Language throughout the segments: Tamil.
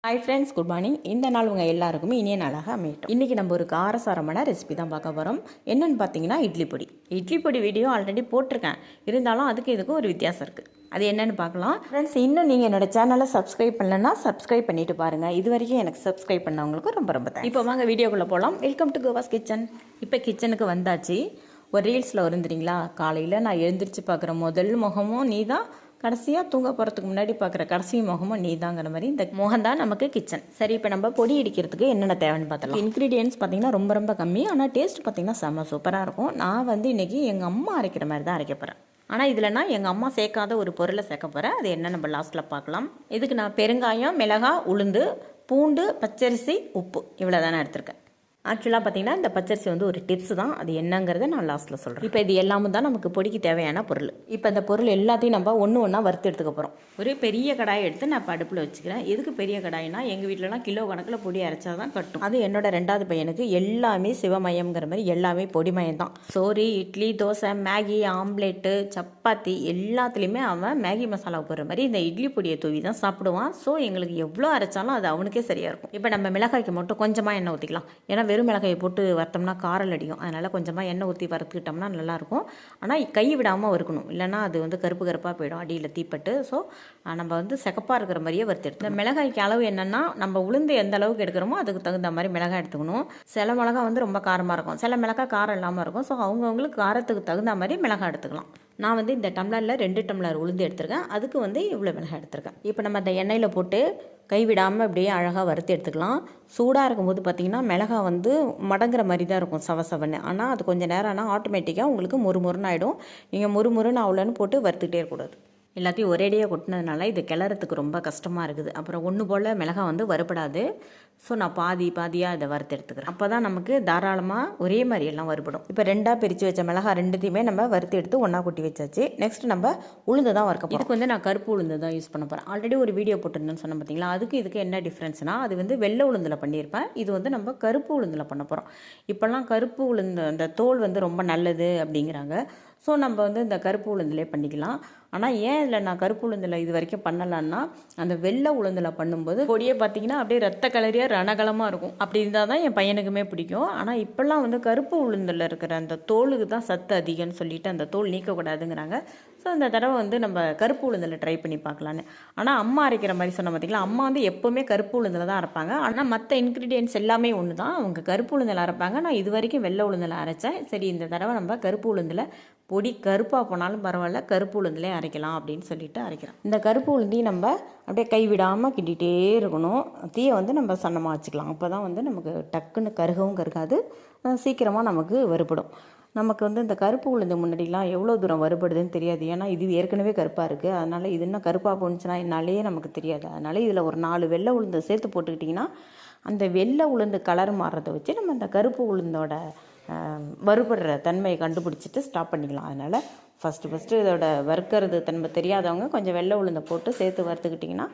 Hi friends, good morning. இந்த நாள் உங்கள் எல்லாருக்குமே இனிய நாளாக அமையட்டும். இன்றைக்கி நம்ம ஒரு காரசாரமான ரெசிபி தான் பார்க்க போகிறோம். என்னென்னு பார்த்தீங்கன்னா இட்லி பொடி வீடியோ ஆல்ரெடி போட்டிருக்கேன். இருந்தாலும் அதுக்கு இதுக்கும் ஒரு வித்தியாசம் இருக்குது. அது என்னென்னு பார்க்கலாம். ஃப்ரெண்ட்ஸ், இன்னும் நீங்கள் என்னோட சேனலை சப்ஸ்கிரைப் பண்ணலன்னா சப்ஸ்கிரைப் பண்ணிவிட்டு பாருங்கள். இது வரைக்கும் எனக்கு சப்ஸ்கிரைப் பண்ணவங்களுக்கு ரொம்ப ரொம்ப தேங்க்ஸ். இப்போ வாங்க வீடியோக்குள்ளே போகலாம். Welcome to Kova's kitchen. இப்போ கிச்சனுக்கு வந்தாச்சு. ஒரு ரீல்ஸில் வருந்துறீங்களா, காலையில் நான் எழுந்திரிச்சு பார்க்குற முதல் முகமும் நீ தான், கடைசியாக தூங்க போகிறதுக்கு முன்னாடி பார்க்குற கடைசி முகமும் நீ தாங்கிற மாதிரி இந்த முகம் தான் நமக்கு கிச்சன். சரி, இப்போ நம்ம பொடி இடிக்கிறதுக்கு என்னென்ன தேவைன்னு பார்த்தலாம். இன்க்ரீடியன்ஸ் பார்த்தீங்கன்னா ரொம்ப ரொம்ப கம்மி, ஆனால் டேஸ்ட் பார்த்தீங்கன்னா செம்ம சூப்பராக இருக்கும். நான் வந்து இன்றைக்கி எங்கள் அம்மா அரைக்கிற மாதிரி தான் அரைக்க போகிறேன். ஆனால் இதில் நான் எங்கள் அம்மா சேர்க்காத ஒரு பொருளை சேர்க்க போகிறேன். அது என்ன நம்ம லாஸ்ட்டில் பார்க்கலாம். இதுக்கு நான் பெருங்காயம், மிளகாய், உளுந்து, பூண்டு, பச்சரிசி, உப்பு இவ்வளோ தானே எடுத்திருக்கேன். ஆக்சுவலாக பார்த்தீங்கன்னா இந்த பச்சரிசி வந்து ஒரு டிப்ஸ் தான். அது என்னங்கிறத நான் லாஸ்ட்டில் சொல்கிறேன். இப்போ இது எல்லாமும் தான் நமக்கு பொடிக்கு தேவையான பொருள். இப்போ இந்த பொருள் எல்லாத்தையும் நம்ம ஒன்றா வறுத்து எடுத்துக்க போகிறோம். ஒரு பெரிய கடாயை எடுத்து நான் இப்போ அடுப்பில் வச்சுக்கிறேன். எதுக்கு பெரிய கடாயினா, எங்கள் வீட்டிலலாம் கிலோ கணக்கில் பொடி அரைச்சா தான் கட்டும். அது என்னோட ரெண்டாவது பையனுக்கு எல்லாமே சிவமயம்ங்கிற மாதிரி எல்லாமே பொடிமயம் தான். சோறு, இட்லி, தோசை, மேகி, ஆம்லேட்டு, சப்பாத்தி எல்லாத்துலேயுமே அவன் மேகி மசாலா போடுற மாதிரி இந்த இட்லி பொடியை தூவி தான் சாப்பிடுவான். ஸோ எங்களுக்கு எவ்வளோ அரைச்சாலும் அது அவனுக்கே சரியாக இருக்கும். இப்போ நம்ம மிளகாய்க்கு மட்டும் கொஞ்சமாக எண்ணெய் ஊற்றிக்கலாம். ஏன்னா வெறும் மிளகாயை போட்டு வறுத்தோம்னா காரம் அடிக்கும். அதனால் கொஞ்சமாக எண்ணெய் ஊற்றி வறுத்துக்கிட்டோம்னா நல்லாயிருக்கும். ஆனால் கை விடாமல் வறுக்கணும், இல்லைனா அது வந்து கருப்பு கருப்பாக போயிடும் அடியில் தீப்பட்டு. ஸோ நம்ம வந்து சிகப்பாக இருக்கிற மாதிரியே வறுத்து எடுத்து. இந்த மிளகாய்க்கு அளவு என்னென்னா, நம்ம உளுந்து எந்த அளவுக்கு எடுக்கிறோமோ அதுக்கு தகுந்த மாதிரி மிளகாய் எடுத்துக்கணும். சில மிளகாய் வந்து ரொம்ப காரமாக இருக்கும், சில மிளகாய் காரம் இல்லாமல் இருக்கும். ஸோ அவங்கவுங்களுக்கு காரத்துக்கு தகுந்த மாதிரி மிளகாய் எடுத்துக்கலாம். நான் வந்து இந்த டம்ளரில் 2 டம்ளர் உளுந்து எடுத்துருக்கேன். அதுக்கு வந்து இவ்வளோ மிளகாய் எடுத்துருக்கேன். இப்போ நம்ம அந்த எண்ணெயில் போட்டு கைவிடாமல் அப்படியே அழகாக வறுத்து எடுத்துக்கலாம். சூடாக இருக்கும்போது பார்த்திங்கன்னா மிளகாய் வந்து மடங்குற மாதிரி தான் இருக்கும், சவசவன்னு. ஆனால் அது கொஞ்சம் நேரம் ஆனால் ஆட்டோமேட்டிக்காக உங்களுக்கு முறுமுறுன்னு ஆகிடும். நீங்கள் முறுமுறுன்னு அவ்வளோன்னு போட்டு வறுத்துக்கிட்டே இருக்கக்கூடாது. எல்லாத்தையும் ஒரேடியாக கொட்டினதுனால இது கிளறத்துக்கு ரொம்ப கஷ்டமாக இருக்குது. அப்புறம் ஒன்று போல் மிளகாய் வந்து வறுபடாது. ஸோ நான் பாதியாக இதை வறுத்து எடுத்துக்கிறேன். அப்போ தான் நமக்கு தாராளமாக ஒரே மாதிரி எல்லாம் வறுபடும். இப்போ 2ஆக பிரித்து வச்ச மிளகாய் ரெண்டுத்தையுமே நம்ம வறுத்து எடுத்து ஒன்றா கொட்டி வச்சாச்சு. நெக்ஸ்ட் நம்ம உளுந்து தான் வறுக்க போகிறோம். இதுக்கு வந்து நான் கருப்பு உளுந்து தான் யூஸ் பண்ண போகிறேன். ஆல்ரெடி ஒரு வீடியோ போட்டிருந்தேன்னு சொன்னேன் பார்த்தீங்களா. அதுக்கு இதுக்கு என்ன டிஃப்ரென்ஸ்னால், அது வந்து வெள்ளை உளுந்தில் பண்ணியிருப்பேன். இது வந்து நம்ம கருப்பு உளுந்தில் பண்ண போகிறோம். இப்போல்லாம் கருப்பு உளுந்து அந்த தோல் வந்து ரொம்ப நல்லது அப்படிங்கிறாங்க. ஸோ நம்ம வந்து இந்த கருப்பு உளுந்திலே பண்ணிக்கலாம். ஆனால் ஏன் இதில் நான் கருப்பு உளுந்தில் இது வரைக்கும் பண்ணலான்னா, அந்த வெள்ளை உளுந்தில் பண்ணும்போது பொடியை பார்த்திங்கன்னா அப்படியே ரத்த கலரியாக ரணகலமாக இருக்கும். அப்படி இருந்தால் தான் என் பையனுக்குமே பிடிக்கும். ஆனால் இப்போல்லாம் வந்து கருப்பு உளுந்தில் இருக்கிற அந்த தோலுக்கு தான் சத்து அதிகம்னு சொல்லிட்டு அந்த தோல் நீக்கக்கூடாதுங்கிறாங்க. ஸோ இந்த தடவை வந்து நம்ம கருப்பு உளுந்தில் ட்ரை பண்ணி பார்க்கலான்னு. ஆனால் அம்மா அரைக்கிற மாதிரி சொன்ன பார்த்திங்களா, அம்மா வந்து எப்போவுமே கருப்பு உளுந்தில் தான் அரைப்பாங்க. ஆனால் மற்ற இன்க்ரீடியன்ட்ஸ் எல்லாமே ஒன்று தான். அவங்க கருப்பு உளுந்தில் அரைப்பாங்க. நான் இது வரைக்கும் வெள்ளை உளுந்தில் அரைச்சேன். சரி, இந்த தடவை நம்ம கருப்பு உளுந்தில் பொடி கருப்பாக போனாலும் பரவாயில்ல, கருப்பு உளுந்துலே அரைக்கலாம் அப்படின்னு சொல்லிட்டு அரைக்கிறேன். இந்த கருப்பு உளுந்தையும் நம்ம அப்படியே கைவிடாமல் கிண்டிகிட்டே இருக்கணும். தீயை வந்து நம்ம சன்னமாக வச்சுக்கலாம். அப்போ தான் வந்து நமக்கு டக்குன்னு கருகவும் கருகாது, சீக்கிரமாக நமக்கு வறுபடும். நமக்கு வந்து இந்த கருப்பு உளுந்து முன்னாடிலாம் எவ்வளோ தூரம் வறுபடுதுன்னு தெரியாது. ஏன்னா இது ஏற்கனவே கருப்பாக இருக்குது. அதனால் இது இன்னும் கருப்பாக போணுச்சுன்னா என்னாலேயே நமக்கு தெரியாது. அதனால் இதில் ஒரு 4 வெள்ளை உளுந்து சேர்த்து போட்டுக்கிட்டிங்கன்னா அந்த வெள்ளை உளுந்து கலர் மாறுறதை வச்சு நம்ம அந்த கருப்பு உளுந்தோட வறுபடுற தன்மையை கண்டுபிடிச்சிட்டு ஸ்டாப் பண்ணிக்கலாம். அதனால் ஃபஸ்ட்டு இதோட வறுக்கிறது தன்மை தெரியாதவங்க கொஞ்சம் வெள்ளை உளுந்தை போட்டு சேர்த்து வறுத்துக்கிட்டிங்கன்னா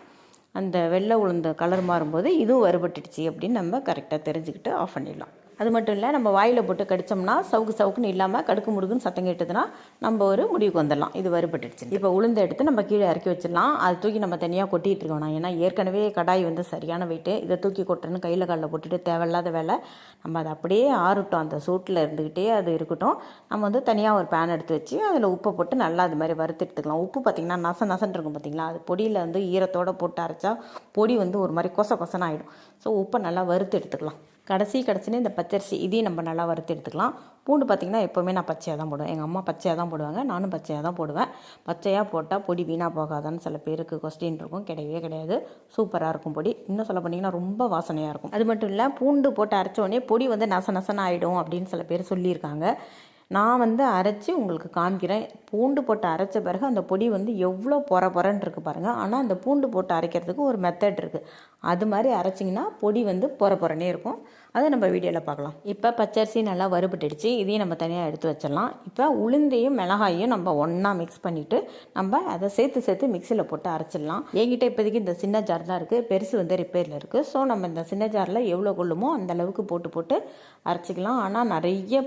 அந்த வெள்ளை உளுந்த கலர் மாறும்போது இதுவும் வறுபட்டுடுச்சு அப்படின்னு நம்ம கரெக்டாக தெரிஞ்சுக்கிட்டு ஆஃப் பண்ணிடலாம். அது மட்டும் இல்லை, நம்ம வாயில் போட்டு கடித்தோம்னா சவுக்குன்னு இல்லாமல் கடுக்கு முடுக்குன்னு சத்தம் கேட்டதுன்னா நம்ம ஒரு முடிவுக்கு வந்துடலாம், இது வறுபட்டுடுச்சு. இப்போ உளுந்தை எடுத்து நம்ம கீழே இறக்கி வச்சிடலாம். அதை தூக்கி நம்ம தனியாக கொட்டிகிட்டு இருக்கோம். ஏன்னா ஏற்கனவே கடாய் வந்து சரியான வெயிட்டு. இதை தூக்கி கொட்டுறன்னு கையில் காலில் போட்டுட்டு தேவையில்லாத வேலை. நம்ம அதை அப்படியே ஆறட்டும், அந்த சூட்டில் இருந்துக்கிட்டே அது இருக்கட்டும். நம்ம வந்து தனியாக ஒரு பேன் எடுத்து வச்சு அதில் உப்பை போட்டு நல்லா அது மாதிரி வறுத்து எடுத்துக்கலாம். உப்பு பார்த்திங்கன்னா நசன்னு இருக்கும் பார்த்திங்களா, அது பொடியில் வந்து ஈரத்தோடு போட்டு அரைச்சா பொடி வந்து ஒரு மாதிரி கொசன்னு ஆகிடும். ஸோ உப்பை நல்லா வறுத்து எடுத்துக்கலாம். கடைசின்னு இந்த பச்சரிசி இதையும் நம்ம நல்லா வறுத்து எடுத்துக்கலாம். பூண்டு பார்த்திங்கன்னா எப்போவுமே நான் பச்சையாக தான் போடுவேன். எங்கள் அம்மா பச்சையாக தான் போடுவாங்க, நானும் பச்சையாக தான் போடுவேன். பச்சையாக போட்டால் பொடி வீணாக போகாதான்னு சில பேருக்கு கொஸ்டின் இருக்கும். கிடையவே கிடையாது, சூப்பராக இருக்கும் பொடி. இன்னும் சொல்ல போனீங்கன்னா ரொம்ப வாசனையாக இருக்கும். அது மட்டும் இல்லை, பூண்டு போட்டு அரைச்ச உடனே பொடி வந்து நசன்னு ஆகிடும் அப்படின்னு சில பேர் சொல்லியிருக்காங்க. நான் வந்து அரைச்சி உங்களுக்கு காமிக்கிறேன். பூண்டு போட்டு அரைச்ச பிறகு அந்த பொடி வந்து எவ்வளோ பொறன்னு இருக்குது பாருங்கள். ஆனால் அந்த பூண்டு போட்டு அரைக்கிறதுக்கு ஒரு மெத்தட் இருக்குது. அது மாதிரி அரைச்சிங்கன்னா பொடி வந்து பொறனே இருக்கும். அதை நம்ம வீடியோவில் பார்க்கலாம். இப்போ பச்சரிசி நல்லா வறுபட்டுடுச்சு. இதையும் நம்ம தனியாக எடுத்து வச்சிடலாம். இப்போ உளுந்தையும் மிளகாயும் நம்ம ஒன்றா மிக்ஸ் பண்ணிவிட்டு நம்ம அதை சேர்த்து மிக்சியில் போட்டு அரைச்சிடலாம். என்கிட்ட இப்போதைக்கு இந்த சின்ன ஜார் தான் இருக்குது, பெருசு வந்து ரிப்பேரில் இருக்குது. ஸோ நம்ம இந்த சின்ன ஜாரில் எவ்வளோ கொள்ளுமோ அந்த அளவுக்கு போட்டு அரைச்சிக்கலாம். ஆனால் நிறைய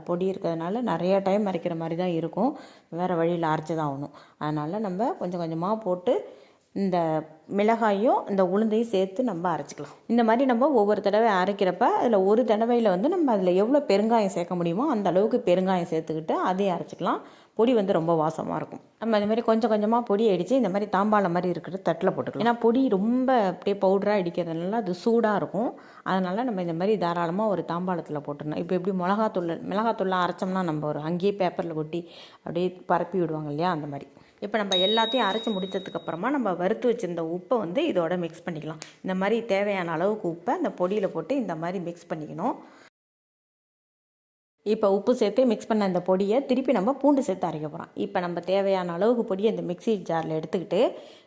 பொடி இருக்கிறதுனால நிறைய டைம் அரைக்கிற மாதிரி தான் இருக்கும். வேறு வழியில் அரைச்சி தான் ஆகணும். அதனால் நம்ம கொஞ்சம் கொஞ்சமாக போட்டு இந்த மிளகாயும் இந்த உளுந்தையும் சேர்த்து நம்ம அரைச்சிக்கலாம். இந்த மாதிரி நம்ம ஒவ்வொரு தடவை அரைக்கிறப்ப அதில் ஒரு தடவையில் வந்து நம்ம அதில் எவ்வளோ பெருங்காயம் சேர்க்க முடியுமோ அந்த அளவுக்கு பெருங்காயம் சேர்த்துக்கிட்டு அதையும் அரைச்சிக்கலாம். பொடி வந்து ரொம்ப வாசமாக இருக்கும். நம்ம இந்த மாதிரி கொஞ்சம் கொஞ்சமாக பொடி அடித்து இந்த மாதிரி தாம்பாளம் மாதிரி இருக்கிற தட்டில் போட்டுக்கலாம். ஏன்னா பொடி ரொம்ப அப்படியே பவுடராக அடிக்கிறதுனால அது சூடாக இருக்கும். அதனால் நம்ம இந்த மாதிரி தாராளமாக ஒரு தாம்பாளத்தில் போட்டுடணும். இப்போ எப்படி மிளகாத்தூள்லாம் அரைச்சோம்னா நம்ம ஒரு அங்கேயே பேப்பரில் கொட்டி அப்படியே பரப்பி விடுவாங்க இல்லையா, அந்த மாதிரி. இப்போ நம்ம எல்லாத்தையும் அரைச்சி முடித்ததுக்கப்புறமா நம்ம வறுத்து வச்சுருந்த உப்பை வந்து இதோட மிக்ஸ் பண்ணிக்கலாம். இந்த மாதிரி தேவையான அளவுக்கு உப்பை அந்த பொடியில் போட்டு இந்த மாதிரி மிக்ஸ் பண்ணிக்கணும். இப்போ உப்பு சேர்த்து மிக்ஸ் பண்ண இந்த பொடியை திருப்பி நம்ம பூண்டு சேர்த்து அரைக்க போகிறோம். இப்போ நம்ம தேவையான அளவுக்கு பொடியை இந்த மிக்ஸி ஜாரில் எடுத்துக்கிட்டு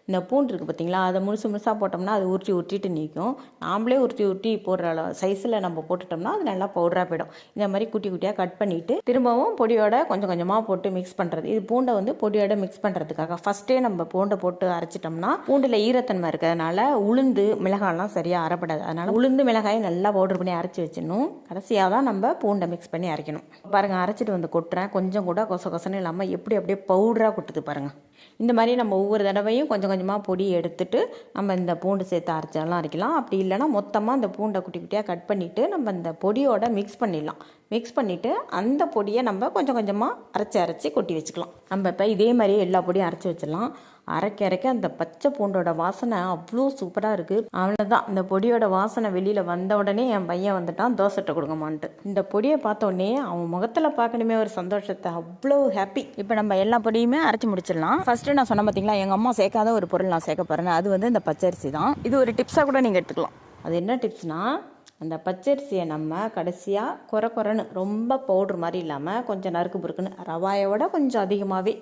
இந்த பூண்டு இருக்குது பார்த்திங்களா, அதை முழுசாக போட்டோம்னா அது உருட்டிட்டு நிற்கும். நாம்ளே உருட்டி போடுற சைஸில் நம்ம போட்டுட்டோம்னா அது நல்லா பவுடராக போயிடும். இந்த மாதிரி குட்டி குட்டியாக கட் பண்ணிவிட்டு திரும்பவும் பொடியோட கொஞ்சம் கொஞ்சமாக போட்டு மிக்ஸ் பண்ணுறது. இது பூண்டை வந்து பொடியோட மிக்ஸ் பண்ணுறதுக்காக ஃபஸ்ட்டே நம்ம பூண்டை போட்டு அரைச்சிட்டோம்னா பூண்டில் ஈரத்தன்மை இருக்கிறதுனால உளுந்து மிளகாயெல்லாம் சரியாக அரைப்படாது. அதனால் உளுந்து மிளகாயை நல்லா பவுடர் பண்ணி அரைச்சி வச்சிடணும். கடைசியாக தான் நம்ம பூண்டை மிக்ஸ் பண்ணி அரைக்கணும். பாருங்கள், அரைச்சிட்டு வந்து கொட்டுறேன். கொஞ்சம் கூட கொசன்னு இல்லாமல் எப்படி அப்படியே பவுடராக கொட்டுது பாருங்கள். இந்த மாதிரி நம்ம ஒவ்வொரு தடவையும் கொஞ்சம் கொஞ்சமாக பொடி எடுத்துட்டு நம்ம இந்த பூண்டு சேர்த்து அரைச்சாலும் அரைக்கலாம். அப்படி இல்லைனா மொத்தமாக அந்த பூண்டை குட்டி குட்டியாக கட் பண்ணிவிட்டு நம்ம இந்த பொடியோட மிக்ஸ் பண்ணிடலாம். மிக்ஸ் பண்ணிவிட்டு அந்த பொடியை நம்ம கொஞ்சம் கொஞ்சமாக அரைச்சி கொட்டி வச்சுக்கலாம். நம்ம இப்போ இதே மாதிரி எல்லா பொடியும் அரைச்சி வச்சிடலாம். அரைக்க அந்த பச்சை பூண்டோட வாசனை அவ்வளோ சூப்பராக இருக்குது. அவ்வளோதான், இந்த பொடியோட வாசனை வெளியில் வந்த உடனே என் பையன் வந்துட்டான் தோசைட்ட கொடுங்கம்மான்ட்டு. இந்த பொடியை பார்த்த உடனே அவன் முகத்தில் பார்க்கணுமே ஒரு சந்தோஷத்தை, அவ்வளோ ஹாப்பி. இப்போ நம்ம எல்லா பொடியுமே அரைச்சி முடிச்சிடலாம். ஃபஸ்ட்டு நான் சொன்ன பார்த்தீங்களா, எங்கள் அம்மா சேர்க்காத ஒரு பொருள் நான் சேர்க்க போகிறேன். அது வந்து இந்த பச்சரிசி தான். இது ஒரு டிப்ஸாக கூட நீங்கள் எடுத்துக்கலாம். அது என்ன டிப்ஸ்னால், அந்த பச்சரிசியை நம்ம கடைசியாக குறைன்னு ரொம்ப பவுட்ரு மாதிரி இல்லாமல் கொஞ்சம் நறுக்கு புறுக்குன்னு ரவாயோட கொஞ்சம் அதிகமாகவே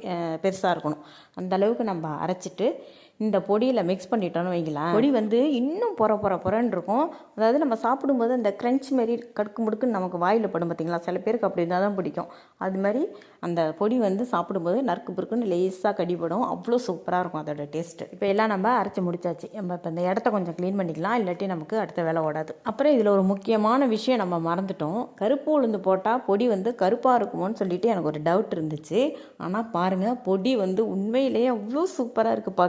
பெருசாக இருக்கணும் அந்த அளவுக்கு நம்ம அரைச்சிட்டு இந்த பொடியில் மிக்ஸ் பண்ணிட்டோன்னு வைங்களேன், பொடி வந்து இன்னும் பொறன்னு இருக்கும். அதாவது நம்ம சாப்பிடும்போது அந்த க்ரன்ச் மாரி கடுக்கு முடுக்குன்னு நமக்கு வாயில் படும் பார்த்தீங்களா, சில பேருக்கு அப்படி இருந்தால் தான் பிடிக்கும். அது மாதிரி அந்த பொடி வந்து சாப்பிடும்போது நறுக்கு புறுக்குன்னு லேஸாக கடிப்படும். அவ்வளோ சூப்பராக இருக்கும் அதோட டேஸ்ட்டு. இப்போ எல்லாம் நம்ம அரைச்சி முடிச்சாச்சு. நம்ம இப்போ இந்த இடத்த கொஞ்சம் க்ளீன் பண்ணிக்கலாம், இல்லாட்டி நமக்கு அடுத்த வேலை ஓடாது. அப்புறம் இதில் ஒரு முக்கியமான விஷயம் நம்ம மறந்துட்டோம். கருப்பு உளுந்து போட்டால் பொடி வந்து கருப்பாக இருக்குமோன்னு சொல்லிட்டு எனக்கு ஒரு டவுட் இருந்துச்சு. ஆனால் பாருங்கள், பொடி வந்து உண்மையிலேயே அவ்வளோ சூப்பராக இருக்குது.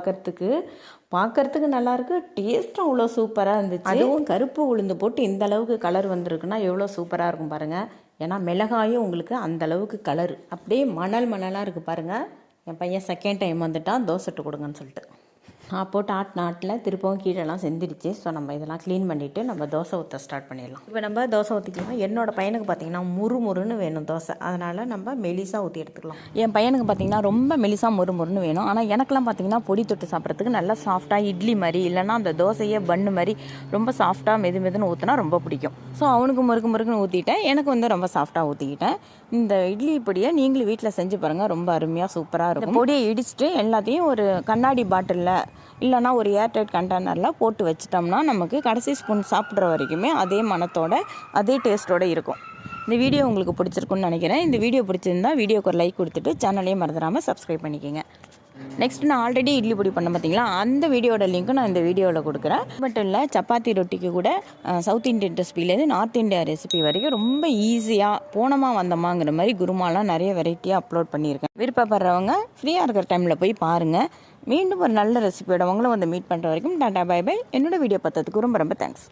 பார்க்கறதுக்கு நல்லாயிருக்கு, டேஸ்ட்டும் அவ்வளோ சூப்பராக இருந்துச்சு. அதுவும் கருப்பு உளுந்து போட்டு இந்த அளவுக்கு கலர் வந்திருக்குன்னா எவ்வளோ சூப்பராக இருக்கும் பாருங்கள். ஏன்னா மிளகாயும் உங்களுக்கு அந்த அளவுக்கு கலர் அப்படியே மணலாக இருக்குது பாருங்கள். என் பையன் செகண்ட் டைம் வந்துட்டான் தோசை இட்டு கொடுங்கன்னு சொல்லிட்டு. நான் போட்டு ஆட்டில் திருப்பவும் கீழெல்லாம் செஞ்சிருச்சு. ஸோ நம்ம இதெல்லாம் க்ளீன் பண்ணிவிட்டு நம்ம தோசை ஊற்ற ஸ்டார்ட் பண்ணிடலாம். இப்போ நம்ம தோசை ஊற்றிக்கலாம். என்னோடய பையனுக்கு பார்த்திங்கன்னா முறுமுறுன்னு வேணும் தோசை, அதனால் நம்ம மெலிசாக ஊற்றி எடுத்துக்கலாம். என் பையனுக்கு பார்த்திங்கன்னா ரொம்ப மெலிசாக முறுமுறுன்னு வேணும். ஆனால் எனக்கெல்லாம் பார்த்திங்கன்னா பொடி தொட்டு சாப்பிட்றதுக்கு நல்லா சாஃப்டாக இட்லி மாதிரி இல்லைனா அந்த தோசையே பன்னு மாதிரி ரொம்ப சாஃப்டாக மெதுன்னு ஊற்றினா ரொம்ப பிடிக்கும். ஸோ அவனுக்கு முறுக்குன்னு ஊற்றிட்டேன், எனக்கு வந்து ரொம்ப சாஃப்டாக ஊற்றிக்கிட்டேன். இந்த இட்லி பொடியை நீங்களும் வீட்டில் செஞ்சு பாருங்கள், ரொம்ப அருமையாக சூப்பராக இருக்கும். பொடியை இடிச்சிட்டு எல்லாத்தையும் ஒரு கண்ணாடி பாட்டிலில் இல்லைனா ஒரு ஏர்டைட் கண்டெய்னரில் போட்டு வச்சிட்டோம்னா நமக்கு கடைசி ஸ்பூன் சாப்பிட்ற வரைக்குமே அதே மணத்தோட அதே டேஸ்ட்டோடு இருக்கும். இந்த வீடியோ உங்களுக்கு பிடிச்சிருக்குன்னு நினைக்கிறேன். இந்த வீடியோ பிடிச்சிருந்தா வீடியோக்கு ஒரு லைக் கொடுத்துட்டு சேனலையும் மறந்துடாமல் சப்ஸ்கிரைப் பண்ணிக்கோங்க. நெக்ஸ்ட் நான் ஆல்ரெடி இட்லி பொடி பண்ண பார்த்தீங்களா, அந்த வீடியோட லிங்க்கு நான் இந்த வீடியோவில் கொடுக்குறேன். மட்டும் இல்லை, சப்பாத்தி ரொட்டிக்கு கூட சவுத் இண்டியன் ரெசிபிலேருந்து நார்த் இந்தியா ரெசிபி வரைக்கும் ரொம்ப ஈஸியாக போனமா வந்தமாங்கிற மாதிரி குருமாலாம் நிறைய வெரைட்டியாக அப்லோட் பண்ணியிருக்கேன். விருப்பப்படுறவங்க ஃப்ரீயாக இருக்கிற டைமில் போய் பாருங்கள். மீண்டும் ஒரு நல்ல ரெசிபியோட உங்களை வந்து மீட் பண்ணுற வரைக்கும் டாடா பை பை. என்னோட வீடியோ பார்த்ததுக்கு ரொம்ப தேங்க்ஸ்.